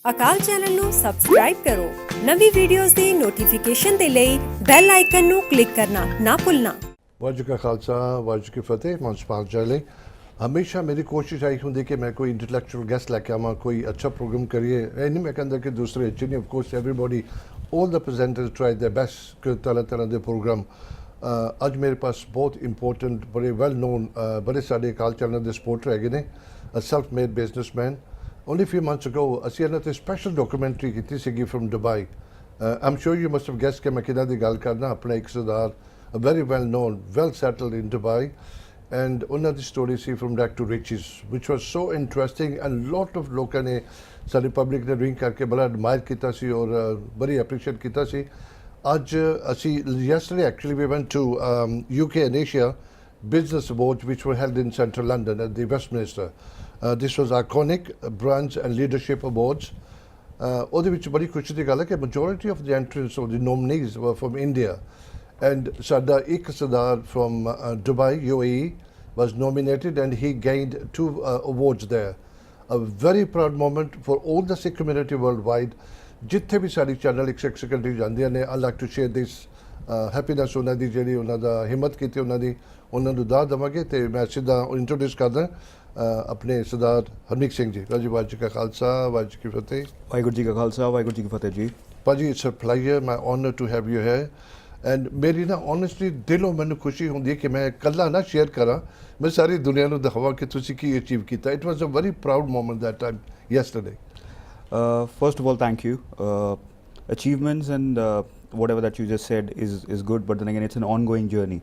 ਅਕਾਲ channel ਨੂੰ subscribe ਕਰੋ ਨਵੀਂ ਵੀਡੀਓਜ਼ ਦੀ ਨੋਟੀਫਿਕੇਸ਼ਨ ਦੇ ਲਈ ਬੈਲ ਆਈਕਨ ਨੂੰ ਕਲਿੱਕ ਕਰਨਾ ਨਾ ਭੁੱਲਣਾ। ਵਾਹਿਗੁਰੂ ਕਾ ਖਾਲਸਾ ਵਾਹਿਗੁਰੂ ਕੀ ਫਤਿਹ। ਮੁਨਸਪਾਲ ਜੈਲੇ ਹਮੇਸ਼ਾ ਮੇਰੀ ਕੋਸ਼ਿਸ਼ ਆਈ ਹੁੰਦੀ ਕਿ ਮੈਂ ਕੋਈ ਇੰਟੈਲੈਕਚੁਅਲ ਗੈਸਟ ਲੈ ਕੇ ਆਵਾਂ, ਕੋਈ ਅੱਛਾ ਪ੍ਰੋਗਰਾਮ ਕਰੀਏ। ਇਹ ਨਹੀਂ ਮੈਂ ਕਹਿੰਦਾ ਕਿ ਦੂਸਰੇ ਅੱਛੇ ਨਹੀਂ, of course everybody all the presenters try their best ਕਿ ਤਰ੍ਹਾਂ ਦੇ ਪ੍ਰੋਗਰਾਮ। ਅੱਜ ਮੇਰੇ ਪਾਸ ਬਹੁਤ ਇੰਪੋਰਟੈਂਟ ਬੜੇ ਵੈਲ ਨੋਨ ਬੜੇ ਸਾਡੇ ਅਕਾਲ ਚੈਨਲ ਦੇ ਸਪੋਰਟਰ ਹੈਗੇ ਨੇ, self made businessman. Only a few months ago, ਅਸੀਂ ਇਹਨਾਂ ਤੇ ਸਪੈਸ਼ਲ ਡਾਕੂਮੈਂਟਰੀ ਕੀਤੀ ਸੀਗੀ from Dubai. I'm sure you must have guessed ਕਿ ਮੈਂ ਕਿਹਨਾਂ ਦੀ ਗੱਲ ਕਰਨਾ। ਆਪਣਾ ਇੱਕ ਸਰਦਾਰ, very well known, well settled in Dubai, and ਉਹਨਾਂ ਦੀ story C from rags to riches, which was so interesting, and lot of ਲੋਕਾਂ ਨੇ ਸਾਡੀ ਪਬਲਿਕ ਨੇ ਰੀਡ ਕਰਕੇ ਬੜਾ ਐਡਮਾਇਰ ਕੀਤਾ ਸੀ ਔਰ ਬੜੀ ਐਪਰੀਸ਼ੀਏਟ ਕੀਤਾ ਸੀ। ਅੱਜ ਅਸੀਂ yesterday actually we went to UK and Asia Business Awards, which were held in central London at the Westminster. This was iconic brands and leadership awards. ਉਹਦੇ ਵਿੱਚ ਬੜੀ ਖੁਸ਼ੀ ਦੀ ਗੱਲ ਹੈ ਕਿ majority of the entrants or the nominees were from India, and ਸਾਡਾ ਇੱਕ ਸਰਦਾਰ from Dubai, UAE, was nominated and he gained 2 awards there. A very proud moment for all the Sikh community worldwide. ਜਿੱਥੇ ਵੀ ਸਾਡੀ channel ਇੱਕ ਸਿੱਖ country ਜਾਂਦੀਆਂ ਨੇ, I like to share this happiness ਉਹਨਾਂ ਦੀ ਜਿਹੜੀ ਉਹਨਾਂ ਦਾ ਹਿੰਮਤ ਕੀਤੀ ਉਹਨਾਂ ਦੀ, ਉਹਨਾਂ ਨੂੰ ਦਾਅ ਦੇਵਾਂਗੇ। ਤੇ ਮੈਂ ਸਿੱਧਾ ਇੰਟਰੋਡਿਊਸ ਕਰਦਾ ਆਪਣੇ ਸਰਦਾਰ ਹਰਨੀਕ ਸਿੰਘ ਜੀ। ਰਾਜੀ ਵਾਹਿਗੁਰੂ ਜੀ ਕਾ ਖਾਲਸਾ ਵਾਹਿਗੁਰੂ ਕੀ ਫਤਿਹ। ਵਾਹਿਗੁਰੂ ਜੀ ਕਾ ਖਾਲਸਾ ਵਾਹਿਗੁਰੂ ਜੀ ਕੀ ਫਤਿਹ ਜੀ। ਭਾਜੀ it's a pleasure, my honour to have you here, and ਮੇਰੀ ਨਾ ਓਨੈਸਟਲੀ ਦਿਲੋਂ ਮੈਨੂੰ ਖੁਸ਼ੀ ਹੁੰਦੀ ਹੈ ਕਿ ਮੈਂ ਇਕੱਲਾ ਨਾ ਸ਼ੇਅਰ ਕਰਾਂ, ਮੈਂ ਸਾਰੀ ਦੁਨੀਆ ਨੂੰ ਦਿਖਾਵਾਂ ਕਿ ਤੁਸੀਂ ਕੀ ਅਚੀਵ ਕੀਤਾ। It was a very proud moment that time yesterday. First of all, thank you. Achievements and whatever that you just said is good, but then again, it's an ongoing journey.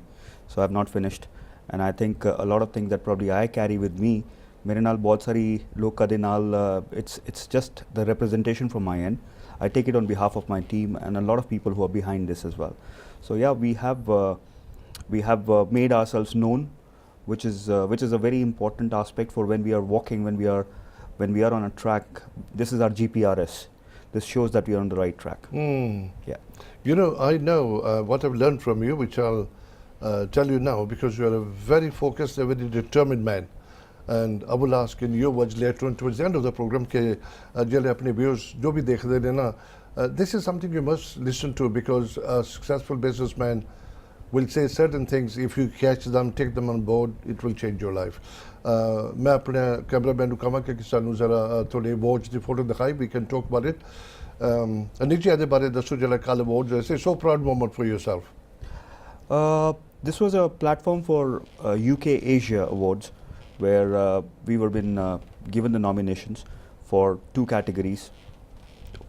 So I've not finished, and I think a lot of things that probably I carry with me. मेरे नाल बहुत सारी लोगों के नाल it's just the representation from my end. I take it on behalf of my team and a lot of people who are behind this as well. So yeah, we have made ourselves known, which is a very important aspect for when we are walking, when we are on a track. This is our GPRS. This shows that we are on the right track. Yeah. You know, I know what I've learned from you, which I'll tell you now, because you are a very focused, a very determined man. And I will ask in your words later on towards the end of the program ke jale apne viewers jo bhi dekh rahe na, this is something you must listen to, because a successful businessman will say certain things. If you catch them, take them on board, it will change your life. मैं अपने cameraman को कहा कि सानू जरा थोड़े awards की photo दिखाई, we can talk about it. नीचे आधे बारे दसो जरा काल अवार्ड्स जैसे so proud moment for yourself. This was a platform for UK Asia Awards, where we were been given the nominations for 2 categories.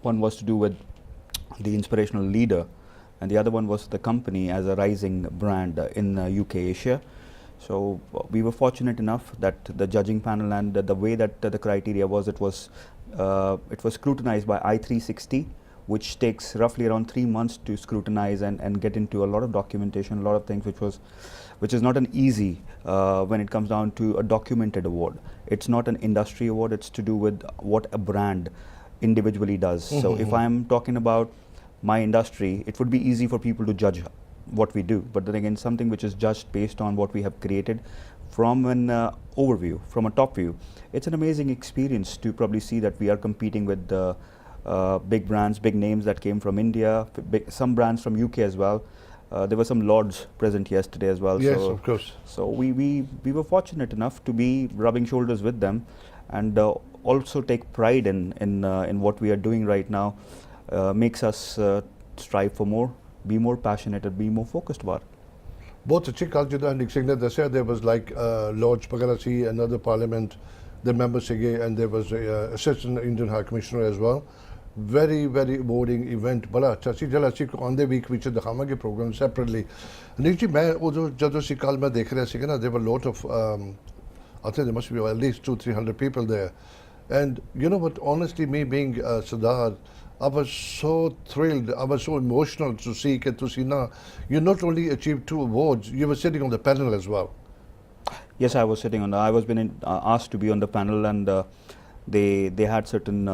One was to do with the inspirational leader, and the other one was the company as a rising brand in UK Asia. So we were fortunate enough that the judging panel and the way that the criteria was, it was scrutinized by I360, which takes roughly around 3 months to scrutinize and get into a lot of documentation, a lot of things, which is not an easy when it comes down to a documented award. It's not an industry award, it's to do with what a brand individually does. So if I'm talking about my industry, it would be easy for people to judge what we do, but then again, something which is judged based on what we have created from an overview, from a top view. It's an amazing experience to probably see that we are competing with big brands, big names that came from India, some brands from UK as well. There were some lords present yesterday as well. Yes, so, of course. So we were fortunate enough to be rubbing shoulders with them, and also take pride in what we are doing right now. Makes us strive for more, be more passionate, and be more focused about it. बहुत अच्छी ਗੱਲ ਜਿੱਦਾਂ ਹਰਨੀਕ ਸਿੰਘ ਨੇ ਦੱਸਿਆ, there was like Lords ਵਗੈਰਾ ਸੀ, another parliament, the members ਸੀਗੇ, and there was assistant Indian High Commissioner as well. very rewarding event, ਬੜਾ ਅੱਛਾ ਸੀ, ਜਿਹੜਾ ਅਸੀਂ on the week ਵਿੱਚ ਦਿਖਾਵਾਂਗੇ program separately. ਹਰਨੀਕ ਜੀ, ਮੈਂ ਉਦੋਂ ਜਦੋਂ ਅਸੀਂ ਕੱਲ ਮੈਂ ਦੇਖ ਰਿਹਾ ਸੀਗਾ ਨਾ, there were a lot of I think there must be at least 200-300 people there, and you know what, honestly, me being Sardar, I was so thrilled, I was so emotional to see that you not only achieved 2 awards, you were sitting on the panel as well. Yes, I was sitting on I was been asked to be on the panel, and they had certain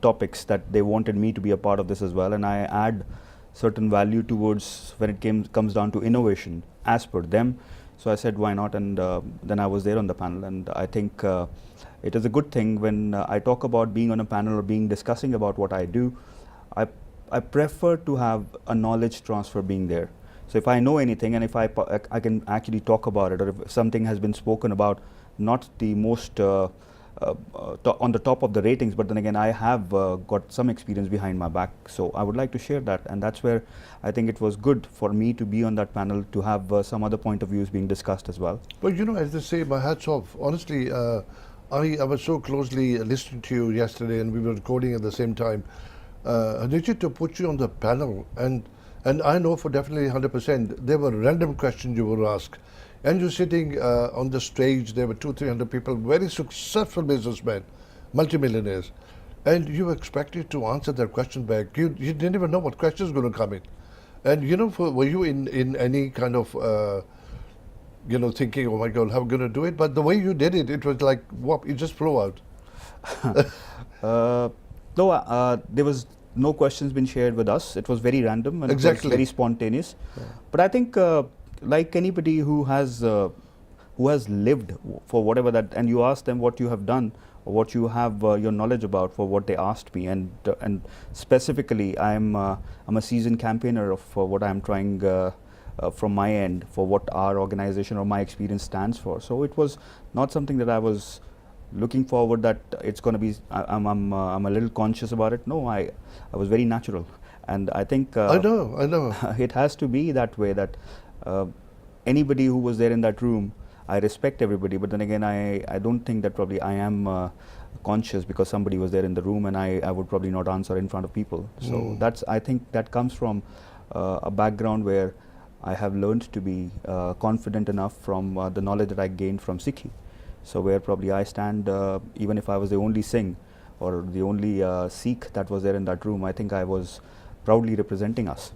topics that they wanted me to be a part of this as well, and I add certain value towards when it comes down to innovation as per them. So I said, why not? And then I was there on the panel. And I think it is a good thing when I talk about being on a panel or discussing about what I do. I prefer to have a knowledge transfer being there. So if I know anything and if I can actually talk about it, or if something has been spoken about, not the most on the top of the ratings, but then again I have got some experience behind my back, so I would like to share that, and that's where I think it was good for me to be on that panel, to have some other point of views being discussed as well. But you know, as they say, my hat's off. Honestly, I was so closely listening to you yesterday, and we were recording at the same time. Harneek, to put you on the panel, and I know for definitely 100%, there were random questions you were asked. And you're sitting on the stage, there were 200-300 people, very successful businessmen, multimillionaires, and you were expected to answer their question back. You didn't even know what questions were going to come in. And you know, were you in any kind of, thinking, oh my God, how am I going to do it? But the way you did it, it was like, whoop, it just flew out. No, there was no questions been shared with us. It was very random and Exactly. it was very spontaneous. Yeah. But I think, like anybody who has lived for whatever that, and you ask them what you have done or what you have your knowledge about for what they asked me, and specifically, I'm a seasoned campaigner of what I'm trying from my end for what our organization or my experience stands for. So it was not something that I was looking forward that it's going to be. I'm a little conscious about it. No, I was very natural, and I think I know. it has to be that way. That anybody who was there in that room, I respect everybody. But then again, I don't think that probably I am conscious because somebody was there in the room, and I would probably not answer in front of people. So I think that comes from a background where I have learned to be confident enough from the knowledge that I gained from Sikhi. So where probably I stand, even if I was the only Singh or the only Sikh that was there in that room, I think I was proudly representing us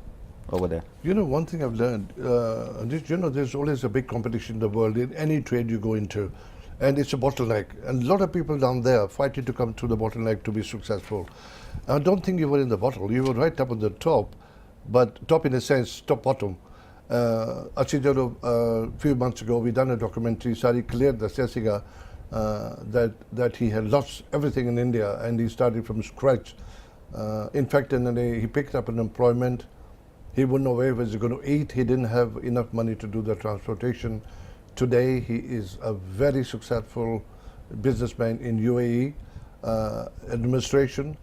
over there. You know, one thing I've learned, there's always a big competition in the world in any trade you go into, and it's a bottleneck. And a lot of people down there fighting to come to the bottleneck to be successful. I don't think you were in the bottle. You were right up on the top, but top in a sense, top bottom. A few months ago, we done a documentary, Sari cleared the Sesiga, that he had lost everything in India and he started from scratch. In fact, and then he picked up an employment. He wouldn't know where he was going to eat. He didn't have enough money to do the transportation. Today, he is a very successful businessman in UAE administration.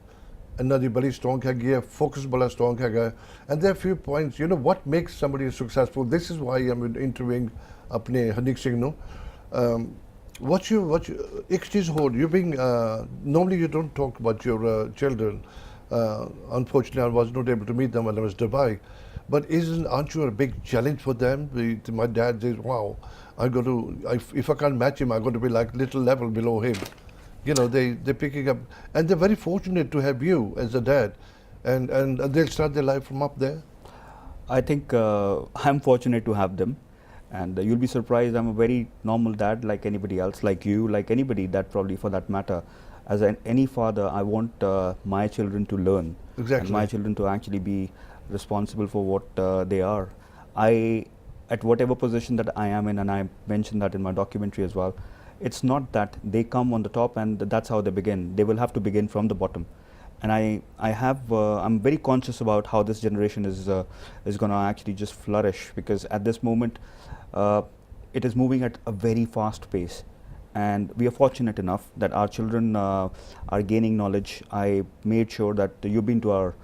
Another very strong है, focus बड़ा strong है, and there are a few points. You know what makes somebody successful. This is why I'm interviewing अपने Harneek Singh no. What you एक चीज हो, you being normally you don't talk about your children. Unfortunately, I was not able to meet them when I was in Dubai. But aren't you a big challenge for them? My dad says, "Wow, if I can't match him, I'm going to be like little level below him." You know, they're picking up, and they're very fortunate to have you as a dad, and they'll start their life from up there. I think I'm fortunate to have them, and you'll be surprised. I'm a very normal dad, like anybody else, like you, like anybody that probably for that matter. As any father, I want my children to learn, Exactly. and my children to actually be responsible for what they are. At whatever position that I am in, and I mentioned that in my documentary as well, it's not that they come on the top and that's how they begin. They will have to begin from the bottom. And I'm very conscious about how this generation is going to actually just flourish, because at this moment, it is moving at a very fast pace. And we are fortunate enough that our children are gaining knowledge. I made sure that you've been to our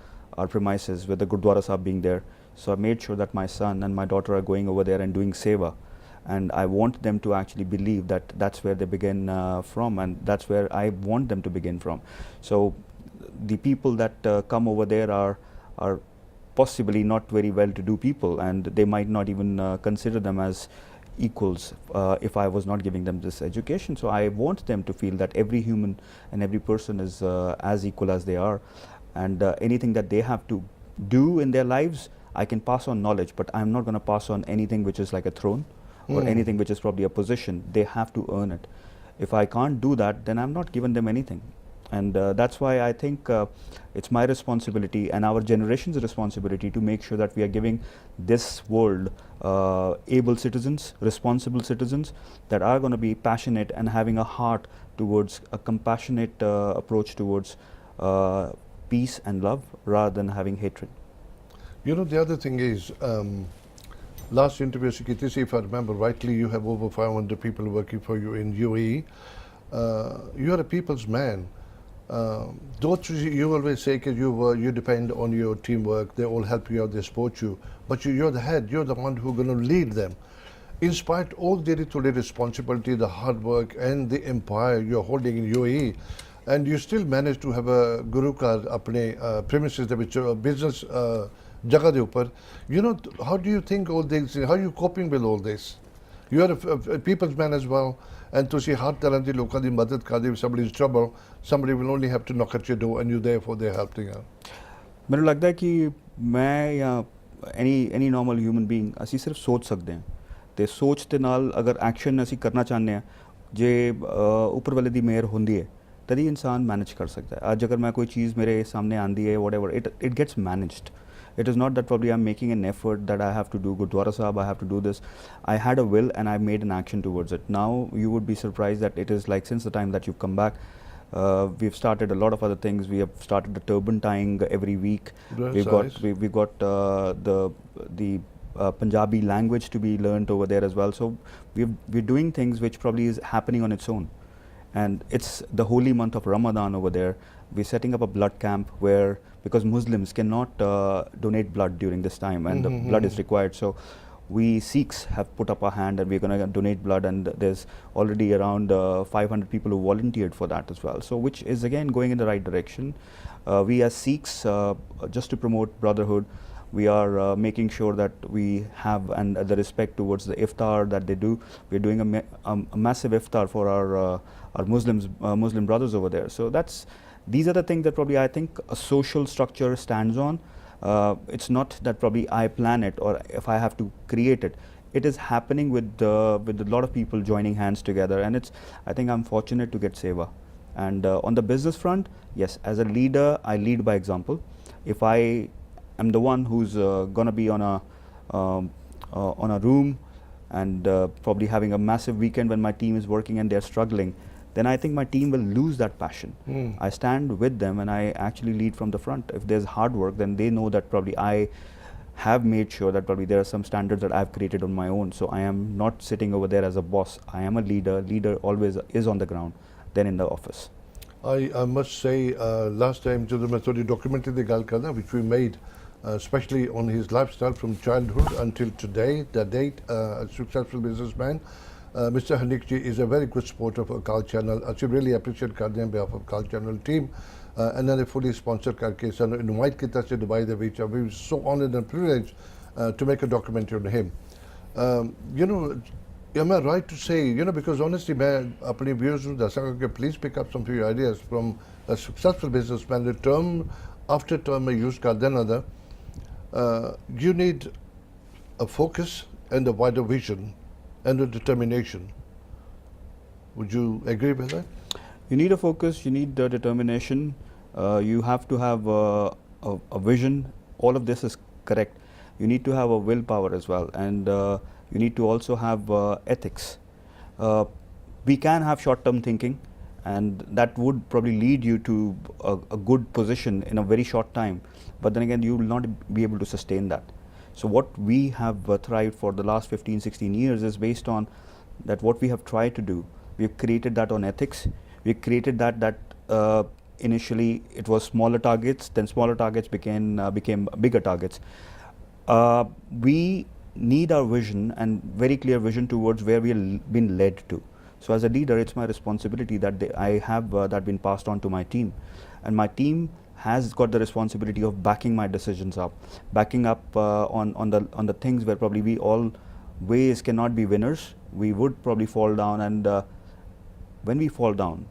premises with the Gurdwara Sahib being there. So I made sure that my son and my daughter are going over there and doing seva. And I want them to actually believe that that's where they begin from, and that's where I want them to begin from. So the people that come over there are possibly not very well-to-do people, and they might not even consider them as equals if I was not giving them this education. So I want them to feel that every human and every person is as equal as they are, and anything that they have to do in their lives, I can pass on knowledge, but I'm not going to pass on anything which is like a throne or anything which is probably a position. They have to earn it. If I can't do that, then I'm not giving them anything. And that's why I think it's my responsibility and our generation's responsibility to make sure that we are giving this world able citizens, responsible citizens that are going to be passionate and having a heart towards a compassionate approach towards peace and love rather than having hatred. You know, the other thing is, last interview, Sikiti, if I remember rightly, you have over 500 people working for you in UAE. You are a people's man. Those you always say that you depend on your teamwork, they all help you out, they support you, but you're the head, you're the one who's going to lead them. In spite of all the responsibility, the hard work and the empire you're holding in UAE, and you still manage to have a guru ka apne premises which business jagah de upar. You know, how do you think all these, how are you coping with all this? You are a people's man as well, and to see har tarah di lokan di madad kadi, if somebody is in trouble, somebody will only have to knock at your door and you therefore they're helping out. ਮੈਨੂੰ ਲੱਗਦਾ ਹੈ ਕਿ ਮੈਂ ਜਾਂ ਐਨੀ normal human being ਅਸੀਂ ਸਿਰਫ ਸੋਚ ਸਕਦੇ ਹਾਂ ਤੇ ਸੋਚ ਦੇ ਨਾਲ ਅਗਰ ਐਕਸ਼ਨ ਅਸੀਂ ਕਰਨਾ ਚਾਹੁੰਦੇ ਹਾਂ ਜੇ ਉੱਪਰ ਵਾਲੇ ਦੀ ਮਿਹਰ ਹੁੰਦੀ ਹੈ ਤਦ ਹੀ ਇਨਸਾਨ ਮੈਨੇਜ ਕਰ ਸਕਦਾ ਹੈ। ਅੱਜ ਅਗਰ ਮੈਂ ਕੋਈ ਚੀਜ਼ ਮੇਰੇ ਸਾਹਮਣੇ ਆਉਂਦੀ ਹੈ whatever it gets managed. It is not that probably I'm making an effort that I have to do Gurdwara Sahib, I have to do this. I had a will and I made an action towards it. Now you would be surprised that it is like since the time that you've come back, we've started a lot of other things. We have started the turban tying every week. We've got the Punjabi language to be learnt over there as well. So we're doing things which probably is happening on its own. And it's the holy month of Ramadan over there. We're setting up a blood camp where, because Muslims cannot donate blood during this time and the blood is required. So we Sikhs have put up our hand and we're going to donate blood, and there's already around 500 people who volunteered for that as well. So which is again going in the right direction. We as Sikhs, just to promote brotherhood, we are making sure that we have and the respect towards the iftar that they do. We're doing a massive iftar for our Muslim brothers over there. So these are the things that probably I think a social structure stands on. It's not that probably I plan it or if I have to create it. It is happening with a lot of people joining hands together, and I think I'm fortunate to get seva. And on the business front, yes, as a leader, I lead by example. If I am the one who's going to be on a room and probably having a massive weekend when my team is working and they're struggling, then I think my team will lose that passion. I stand with them and I actually lead from the front. If there's hard work, then they know that probably I have made sure that probably there are some standards that I've created on my own. So I am not sitting over there as a boss. I am a leader. Leader always is on the ground, then in the office. I must say, last time, ਜਦੋਂ ਮੈਂ ਤੁਹਾਡੀ documentary ਦੀ ਗੱਲ ਕਰਦਾ, which we made, especially on his lifestyle from childhood until today, the date, a successful businessman. Mr. Harneek ji is a very good supporter of Akaal channel. I really appreciate ਕਰਦੇ on behalf of Akaal channel team. And then they fully sponsored ਕਰਕੇ ਸਾਨੂੰ invite ਕੀਤਾ ਸੀ Dubai ਦੇ ਵਿੱਚ. We were so honored and privileged to make a documentary on him. You know, am I right to say, you know, because honestly, मैं अपने viewers ਨੂੰ ਦੱਸਾਂਗਾ ਕਿ please pick up some of your ideas from a successful businessman. The term after term I use ਕਰਦੇ another. You need a focus and a wider vision and a determination. Would you agree with that? You need a focus, you need the determination, you have to have a vision. All of this is correct. You need to have a willpower as well, and you need to also have ethics. We can have short-term thinking, and that would probably lead you to a good position in a very short time, but then again you will not be able to sustain that. So what we have thrived for the last 15-16 years is based on that what we have tried to do. We've created that on ethics. We created that initially it was smaller targets, then smaller targets became bigger targets. We need our vision and very clear vision towards where we have been led to. So as a leader, it's my responsibility that I have that been passed on to my team, and my team has got the responsibility of backing my decisions up, backing up on the things where probably we always cannot be winners. We would probably fall down, and when we fall down,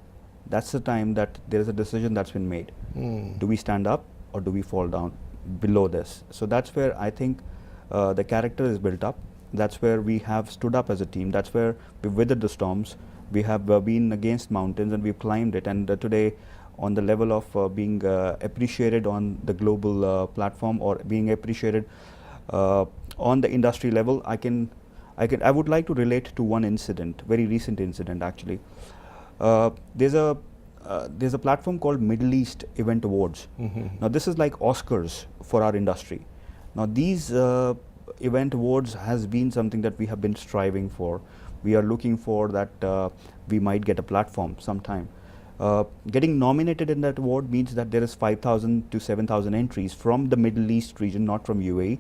that's the time that there is a decision that's been made. Do we stand up or do we fall down below this? So that's where I think the character is built up. That's where we have stood up as a team. That's where we've weathered the storms. We have been against mountains and we've climbed it, and today on the level of being appreciated on the global platform or being appreciated on the industry level, I would like to relate to one incident, very recent incident actually. There's a platform called Middle East Event Awards. Now this is like Oscars for our industry. Now these event awards has been something that we have been striving for. We are looking for that we might get a platform sometime. Getting nominated in that award means that there is 5,000 to 7,000 entries from the Middle East region, not from UAE.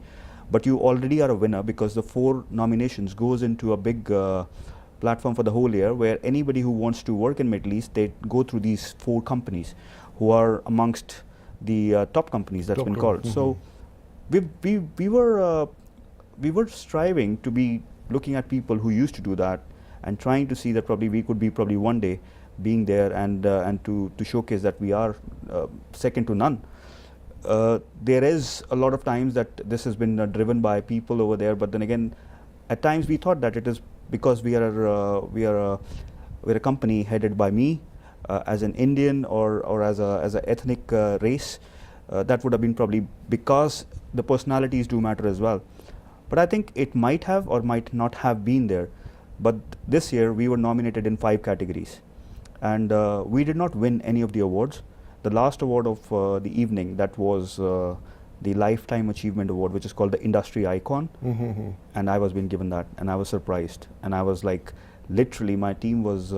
But you already are a winner because the 4 nominations goes into a big platform for the whole year, where anybody who wants to work in Middle East, they go through these 4 companies who are amongst the top companies that's been called. So we were striving to be looking at people who used to do that and trying to see that probably we could be probably one day being there and to showcase that we are second to none. There is a lot of times that this has been driven by people over there, but then again, at times we thought that it is because we are a company headed by me as an Indian or as an ethnic race. That would have been probably because the personalities do matter as well. But I think it might have or might not have been there. But this year we were nominated in 5 categories, and we did not win any of the awards. The last award of the evening, that was the Lifetime Achievement Award, which is called the Industry Icon. And I was being given that, and I was surprised. And I was like, literally, my team was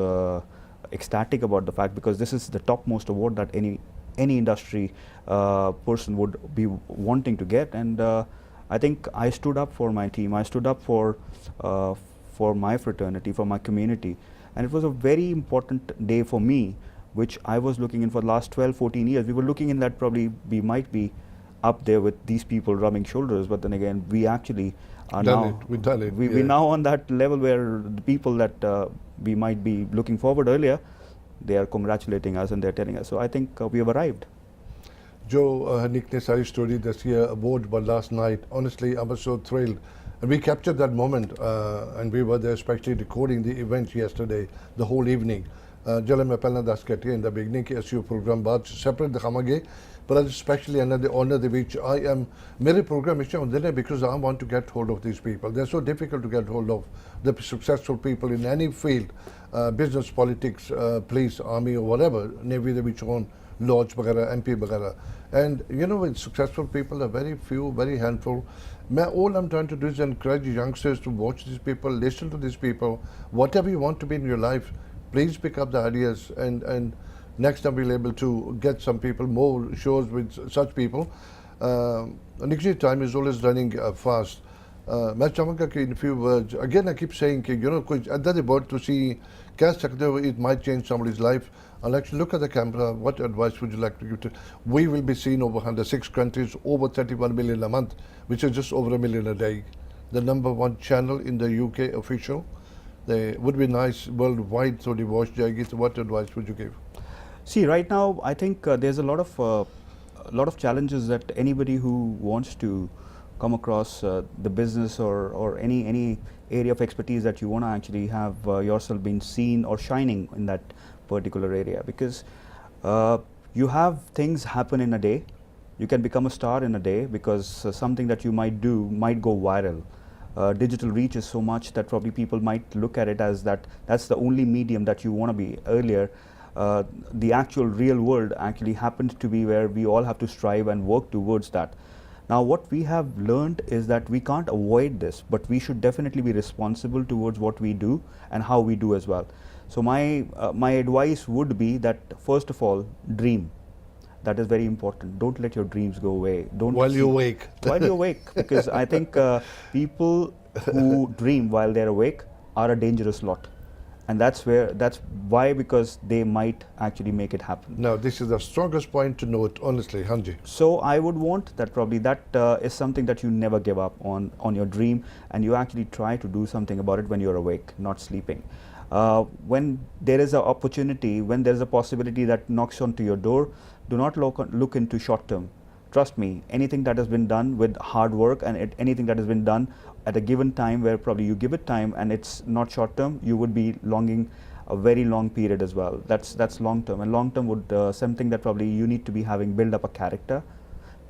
ecstatic about the fact, because this is the topmost award that any industry person would be wanting to get. And I think I stood up for my team. I stood up for my fraternity, for my community. And it was a very important day for me, which I was looking in for the last 12, 14 years. We were looking in that probably we might be up there with these people rubbing shoulders, but then again, we actually are We've done it. We're now on that level where the people that we might be looking forward earlier, they are congratulating us and they're telling us. So I think we have arrived. Joe, Harneek ne sari story dasi award, but last night, honestly, I was so thrilled. And we captured that moment, and we were there, especially recording the event yesterday, the whole evening. Jale मैं पहला दस कहती in the beginning कि ऐसी program बाद separate दिखावांगे, but especially another honor the which I am. मेरे program इच्छा होते हैं because I want to get hold of these people. They're so difficult to get hold of. The successful people in any field, business, politics, police, army, or whatever, navy the which on lodge वगैरह, MP वगैरह. And you know, when successful people are very few, very handful. All I'm trying to do is encourage youngsters to watch these people, listen to these people. Whatever you want to be in your life, please pick up the ideas, and next time we'll be able to get some people, more shows with such people. Nikshi, time is always running fast. मैं चाहूँगा कि in few words, again I keep saying कि you know कुछ अंदर about to see कह सकते हो it might change somebody's life. I'll actually look at the camera. What advice would you like to give to? We will be seen over 106 countries, over 31 million a month, which is just over 1 million a day. The #1 channel in the UK official. They would be nice worldwide, so watch jayegi. So what advice would you give? See, right now I think there's a lot of challenges that anybody who wants to come across the business or any area of expertise that you want to actually have yourself being seen or shining in that particular area, because you have things happen in a day. You can become a star in a day because something that you might do might go viral. Digital reach is so much that probably people might look at it as that's the only medium that you want to be. Earlier, the actual real world actually happened to be where we all have to strive and work towards that. Now what we have learned is that we can't avoid this, but we should definitely be responsible towards what we do and how we do as well. So my advice would be that first of all, dream. That is very important. Don't let your dreams go away. Don't while you're awake. While you're awake, because I think people who dream while they're awake are a dangerous lot. And that's why, because they might actually make it happen. Now, this is the strongest point to note, honestly, Hanji. So I would want that probably that is something that you never give up on your dream, and you actually try to do something about it when you're awake, not sleeping. When there is an opportunity, when there is a possibility that knocks onto your door, do not look into short term. Trust me, anything that has been done with hard work and anything that has been done at a given time where probably you give it time and it's not short term, you would be longing a very long period as well. That's long term, and long term would something that probably you need to be having build up a character.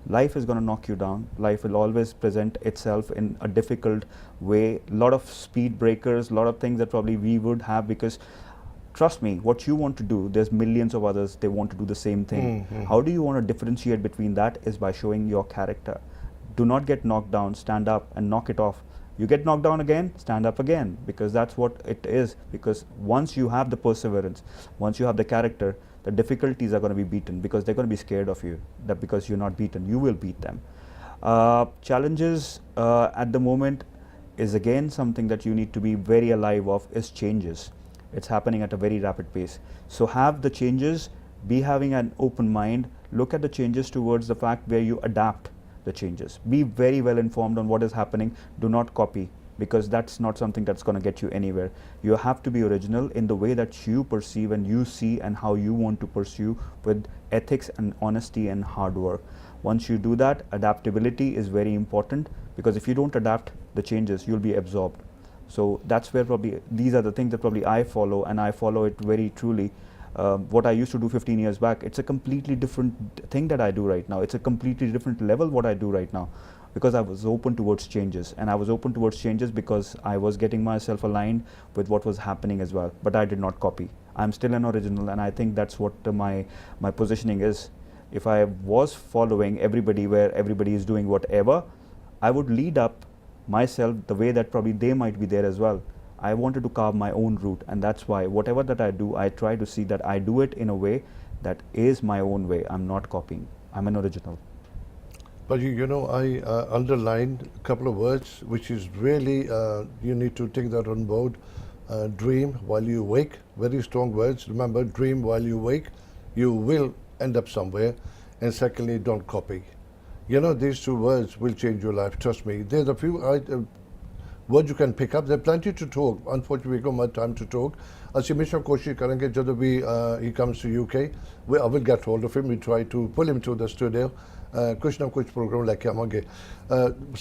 Life is going to knock you down. Life will always present itself in a difficult way. A lot of speed breakers, a lot of things that probably we would have, because trust me, what you want to do, there's millions of others, they want to do the same thing. How do you want to differentiate between that is by showing your character. Do not get knocked down, stand up and knock it off. You get knocked down again, stand up again, because that's what it is. Because once you have the perseverance, once you have the character, the difficulties are going to be beaten, because they're going to be scared of you. That because you're not beaten, you will beat them. Challenges at the moment is again something that you need to be very alive of, is changes. It's happening at a very rapid pace. So have the changes, be having an open mind, look at the changes towards the fact where you adapt the changes. Be very well informed on what is happening. Do not copy, because that's not something that's going to get you anywhere. You have to be original in the way that you perceive and you see and how you want to pursue, with ethics and honesty and hard work. Once you do that, adaptability is very important, because if you don't adapt the changes, you'll be absorbed. So that's where probably these are the things that probably I follow, and I follow it very truly. What I used to do 15 years back, it's a completely different thing that I do right now. It's a completely different level what I do right now, because I was open towards changes, and I was open towards changes because I was getting myself aligned with what was happening as well. But I did not copy. I'm still an original, and I think that's what my positioning is. If I was following everybody where everybody is doing whatever, I would lead up myself the way that probably they might be there as well. I wanted to carve my own route, and that's why whatever that I do, I try to see that I do it in a way that is my own way. I'm not copying. I'm an original. But you know, I underlined a couple of words, which is really, you need to take that on board. Dream while you wake. Very strong words. Remember, dream while you wake. You will end up somewhere. And secondly, don't copy. You know, these two words will change your life. Trust me. There's a few words you can pick up. There's plenty to talk. Unfortunately, we don't have time to talk. ਅਸੀਂ ਹਮੇਸ਼ਾ ਕੋਸ਼ਿਸ਼ ਕਰਾਂਗੇ ਜਦੋਂ ਵੀ he comes to UK, I will get hold of him. We try to pull him to the studio. ਕੁਛ ਨਾ ਕੁਛ programme ਲੈ ਕੇ ਆਵਾਂਗੇ.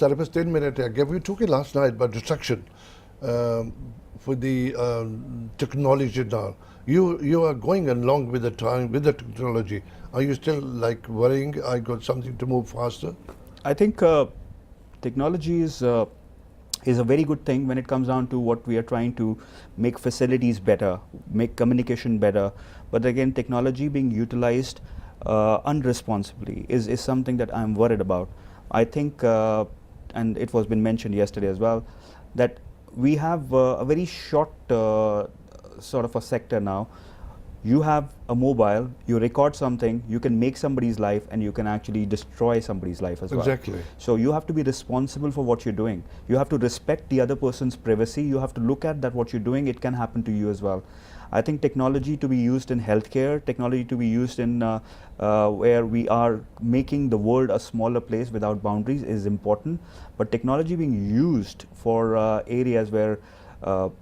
ਸਾਡੇ ਪਾਸ 3 ਮਿੰਟ ਹੈ. We were talking last night about distraction for the technology now. You are going along with the time, with the technology. Are you still like worrying? I got something to move faster? I think technology is a very good thing when it comes down to what we are trying to make facilities better, make communication better. But again, technology being utilized unresponsibly is something that I'm worried about. I think, and it was been mentioned yesterday as well, that we have a very short sort of a sector now. You have a mobile, you record something, you can make somebody's life, and you can actually destroy somebody's life as well. Exactly. So you have to be responsible for what you're doing. You have to respect the other person's privacy. You have to look at that what you're doing, it can happen to you as well. I think technology to be used in healthcare, technology to be used in where we are making the world a smaller place without boundaries is important. But technology being used for areas where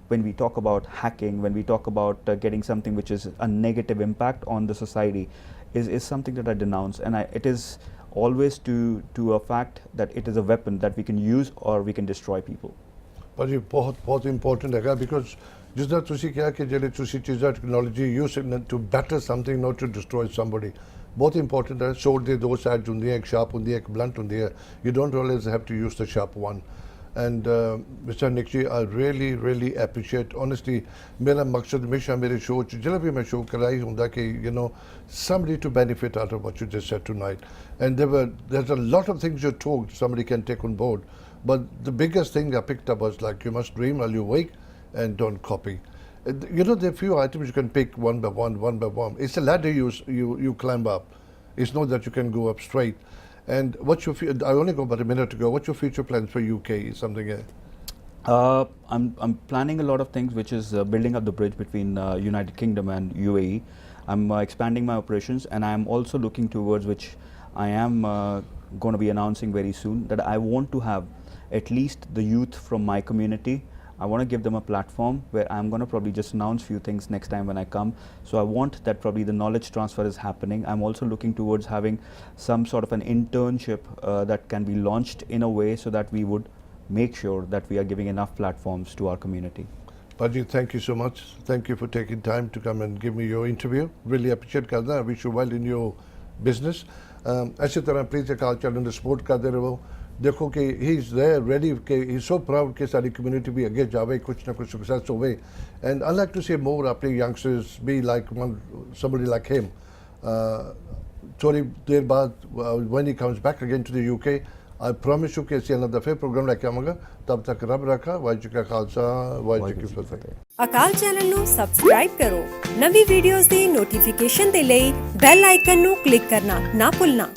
when we talk about hacking, when we talk about getting something which is a negative impact on the society, is something that I denounce. And it is always to a fact that it is a weapon that we can use or we can destroy people. But it's बहुत important है, because जिस तरह तुसी क्या कि जेले तुसी चीज़ा technology use to better something, not to destroy somebody. बहुत important है. Sword दे दो sides होंदी है, एक sharp होंदी है, एक blunt होंदी है. You don't always have to use the sharp one. And Mr. Harneek ji, I really appreciate, honestly, मेरा मकसद हमेशा मेरे शो जब भी मैं शो कराई होंदा कि you know somebody to benefit out of what you just said tonight. And there's a lot of things you talked somebody can take on board, but the biggest thing I picked up was like you must dream while you wake and don't copy. You know, there are few items you can pick one by one. It's a ladder you climb up. It's not that you can go up straight. And what's your I only got about a minute to go. What's your future plans for UK? Something? I'm planning a lot of things, which is building up the bridge between United Kingdom and UAE. I'm expanding my operations, and I'm also looking towards, which I am going to be announcing very soon, that I want to have at least the youth from my community. I want to give them a platform where I'm going to probably just announce few things next time when I come. So I want that probably the knowledge transfer is happening. I'm also looking towards having some sort of an internship that can be launched in a way so that we would make sure that we are giving enough platforms to our community. Paji, thank you so much. Thank you for taking time to come and give me your interview. Really appreciate करना. I wish you well in your business. ऐसे तरह please अकाल channel ने support करते रहो. देखो कि he is there ready कि ही सो प्राउड कि सारी कम्युनिटी भी अगे जावे, कुछ ना कुछ सक्सेस होवे. एंड आई लाइक टू सी मोर अपने youngsters be like somebody like him. थोड़ी देर बाद when he comes back again to the UK, I promise you कि ऐसे another फिर प्रोग्राम लेके आऊँगा. तब तक रब रखा. वाहिगुरू का खालसा, वाहिगुरू की फतेह. ਅਕਾਲ ਚੈਨਲ ਨੂੰ ਸਬਸਕ੍ਰਾਈਬ ਕਰੋ। ਨਵੀਂ ਵੀਡੀਓਜ਼ ਦੀ ਨੋਟੀਫਿਕੇਸ਼ਨ ਦੇ ਲਈ ਬੈਲ ਆਈਕਨ ਨੂੰ ਕਲਿੱਕ ਕਰਨਾ ਨਾ ਭੁੱਲਣਾ।